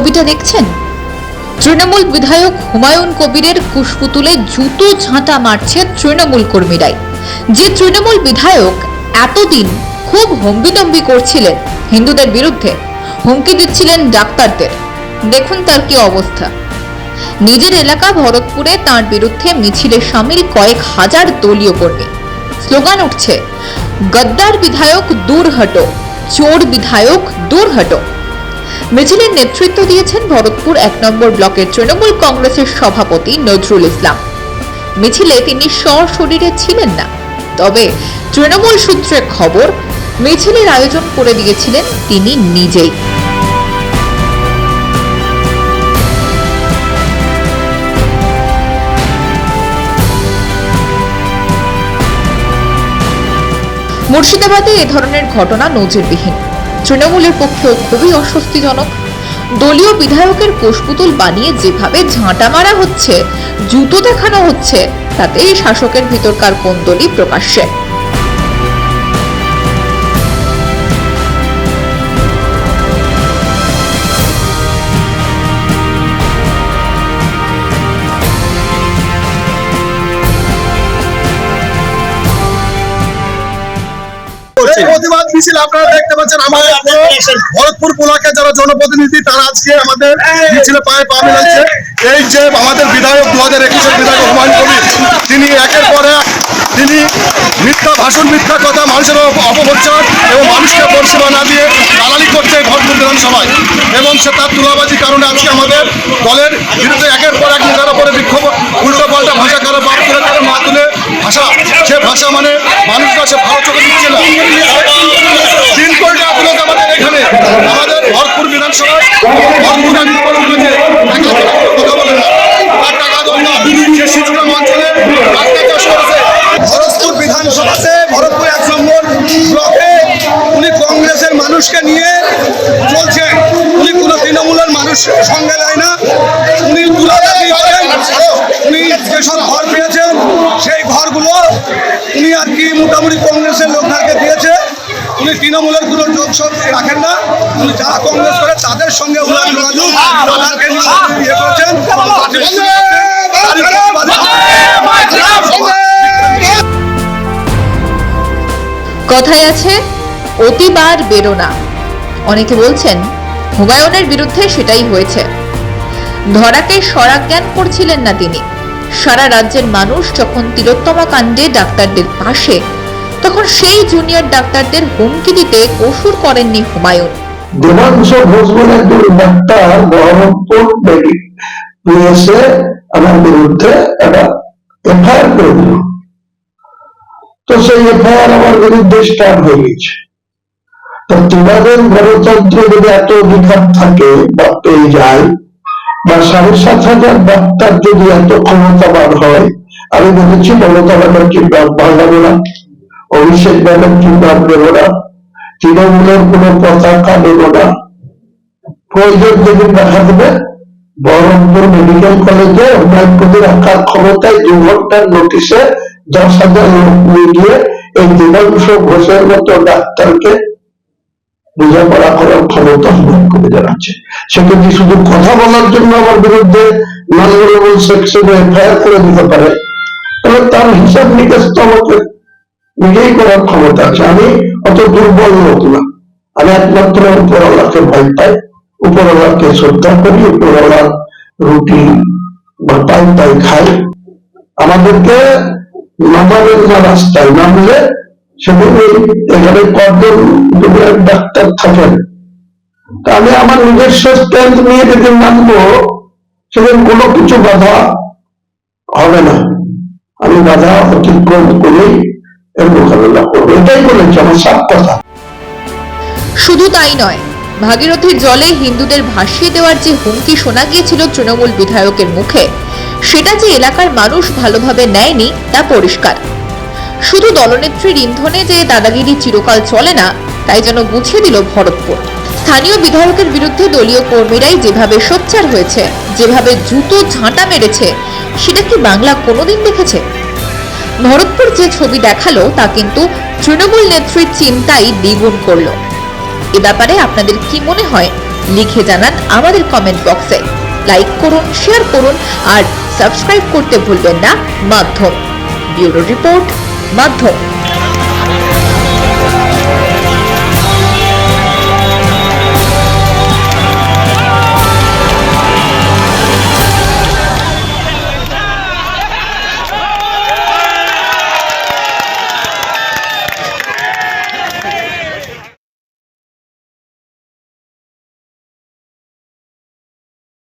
ছবিটা দেখছেন? তৃণমূল বিধায়ক হুমায়ুন কবিরের কুশপুতুলে জুতো ঝাঁটা মারছে তৃণমূল কর্মীরাই। যে তৃণমূল বিধায়ক এতদিন খুব হম্বিতম্বি করছিলেন হিন্দুদের বিরুদ্ধে, হুমকি দিচ্ছিলেন ডাক্তারদের, দেখুন তার কি অবস্থা। নিজের এলাকা ভরতপুরে তার বিরুদ্ধে মিছিলে সামিল কয়েক হাজার দলীয় কর্মী। স্লোগান উঠছে, গদ্দার বিধায়ক দূর হটো, চোর বিধায়ক দূর হটো। মিছিলের নেতৃত্ব দিয়েছেন ভরতপুর 1 নম্বর ব্লকের তৃণমূল কংগ্রেসের সভাপতি নজরুল ইসলাম। মিছিলে তিনি সশরীরে ছিলেন না, তবে তৃণমূল সূত্রে খবর মিছিলের আয়োজন করে দিয়েছিলেন তিনি নিজেই। মুর্শিদাবাদে এ ধরনের ঘটনা নজিরবিহীন, তৃণমূলের পক্ষেও খুবই অস্বস্তিজনক। দলীয় বিধায়কের কুশপুতুল বানিয়ে যেভাবে ঝাঁটা মারা হচ্ছে, জুতো দেখানো হচ্ছে, তাতে শাসকের ভিতরকার কোন্দলই প্রকাশ্যে। প্রতিবাদ মিছিল আপনারা দেখতে পাচ্ছেন। আমাদের ভরতপুর ব্লকের যারা জনপ্রতিনিধি তারা আজকে আমাদের মিছিলে পায়ে পা মিলাচ্ছে। এই যে আমাদের বিধায়ক 2021-এর বিধায়ক হুমায়ুন কবির, তিনি একের পর এক তিনি মিথ্যা ভাষণ, মিথ্যা কথা, মানুষের অপপ্রচার এবং মানুষকে পরিষেবা না দিয়ে দালালি করছে ভরতপুর বিধানসভায়, এবং সে তার তুলাবাজি কারণে আজকে আমাদের দলের বিরুদ্ধে একের পর এক নেতার উপরে বিক্ষোভ, উল্টো পাল্টা ভাষা, কারো বাপ তুলে কারো মা তুলে ভাষা, সে ভাষা মানে মানুষ কাছে ভালো চোখে দিচ্ছে না। 3 কোটি টাকা তুলে আমাদের এখানে আমাদের ভরতপুর বিধানসভায় কথা বলে না, তার টাকা দেয় না, সে শিশুরা অঞ্চলে চাষ করেছে। ভরতপুর বিধানসভাতে ভরতপুর 1 নম্বর ব্লকে উনি কংগ্রেসের মানুষকে নিয়ে চলছেন। উনি কোনো তৃণমূলের মানুষের সঙ্গে দেয় না। উনি তুলাদাবি করেন, উনি যেসব ঘর পেয়েছেন সেই ঘরগুলো উনি আর কি মোটামুটি কংগ্রেসের লোকদেরকে দিয়েছে। উনি তৃণমূলের কোনো যোগসব রাখেন না। উনি যারা কংগ্রেস করে তাদের সঙ্গে উনার যোগাযোগ, তাদেরকে ইয়ে করেছেন। কথায় আছে, অতিবার বেরো না। অনেকে বলছেন হুমায়ুনের বিরুদ্ধে সেটাই হয়েছে। ধরাকে সরাজ্ঞান করছিলেন না তিনি। সারা রাজ্যের মানুষ যখন তিলোত্তমা কাণ্ডে ডাক্তারদের পাশে, তখন সেই জুনিয়র ডাক্তারদের হুমকি দিতে কসুর করেননি হুমায়ুন। দেবাংশ ঘোষ বলে একজন ডাক্তার বহরমপুর পিএসএ আমার বিরুদ্ধে একটা এফআইআর করে দিল। তো সেই এফআইআর আমার বিরুদ্ধে স্টার্ট হয়ে গেছে। তো তোমাদের গণতন্ত্র যদি এত অধিকার থাকে বা পেয়ে যায়, বা 7,500 ডাক্তার যদি এত ক্ষমতাবান হয়, আমি বলেছি মমতা ব্যানার্জির ভাঙাবো না, অভিষেক ব্যানার্জির নাম নেব না, তৃণমূলের কোন পতাকা নেব না। প্রয়োজন যদি দেখা দেবে বহরমপুর মেডিকেল কলেজে হুমায়ুন রাখার ক্ষমতায় 2 ঘন্টার নোটিশে 10,000 লোক নিয়ে এই দেবাংশ ঘোষের মতো ডাক্তারকে বোঝাপড়া করার ক্ষমতা হুমায়ুন কবিরের আছে। সেটা কি শুধু কথা বলার জন্য আমার বিরুদ্ধে নন সেকশনে এফআইআর করে দিতে পারে, তাহলে তার হিসাব নিকাশ তো আমাকে নিজেই করার ক্ষমতা আছে। আমি অত দুর্বল লোক না, আমি একমাত্র উপরওয়ালাকে ভয় পাই, উপরওয়ালাকে শ্রদ্ধা করি, উপরওয়ালার রুটি বা পাই তাই খাই। আমাদেরকে নামাবেন না রাস্তায়, নামলে সেদিন এখানে কজন ডাক্তার থাকেন, আমি আমার নিজস্ব স্ট্যান্ড নিয়ে যেদিন নামবো সেদিন কোনো কিছু বাধা হবে না। আমি বাধা অতিক্রম করেই এর মোকাবিলা করবো, এটাই বলেছি আমার সব কথা। শুধু তাই নয়, ভাগীরথীর জলে হিন্দুদের ভাসিয়ে দেওয়ার যে হুমকি শোনা গিয়েছিল তৃণমূল বিধায়কের মুখে, সেটা যে এলাকার মানুষ ভালোভাবে নেয়নি তা পরিষ্কার। শুধু দলনেত্রীর ইন্ধনে যে দাদাগিরি চিরকাল চলে না, তাই যেন বুঝিয়ে দিল ভরতপুর। স্থানীয় বিধায়কের বিরুদ্ধে দলীয় কর্মীরাই যেভাবে সোচ্চার হয়েছে, যেভাবে জুতো ঝাঁটা মেরেছে, সেটা কি বাংলা কোনোদিন দেখেছে? ভরতপুর যে ছবি দেখালো তা কিন্তু তৃণমূল নেত্রীর চিন্তাই দ্বিগুণ করলো। এ ব্যাপারে আপনাদের কি মনে হয় লিখে জানান আমাদের কমেন্ট বক্সে। লাইক করুন, শেয়ার করুন আর সাবস্ক্রাইব করতে ভুলবেন না মাধ্যম। ব্যুরো রিপোর্ট, মাধ্যম।